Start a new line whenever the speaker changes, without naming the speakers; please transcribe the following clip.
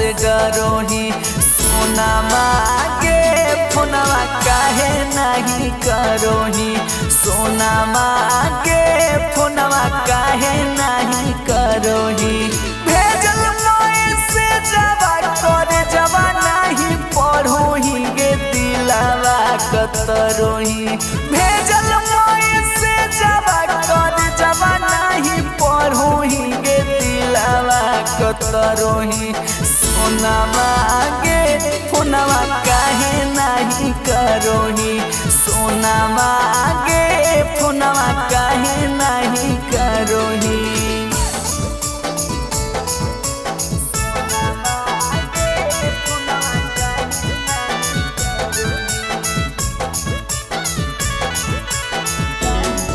से डरोही। सोना मांगे फोनवा काहे नहीं करोही। सोना मांगे फोनवा काहे नहीं करोही। भेजल से जवा करे जवा नहीं पढ़ोही गे दिलावा कतरोही। भेजल से जवा करे जवा नहीं पढ़ोही गे दिलावा कतरोही। सोना मांगे फोनवा काहे नहीं करोही। सोना मांगे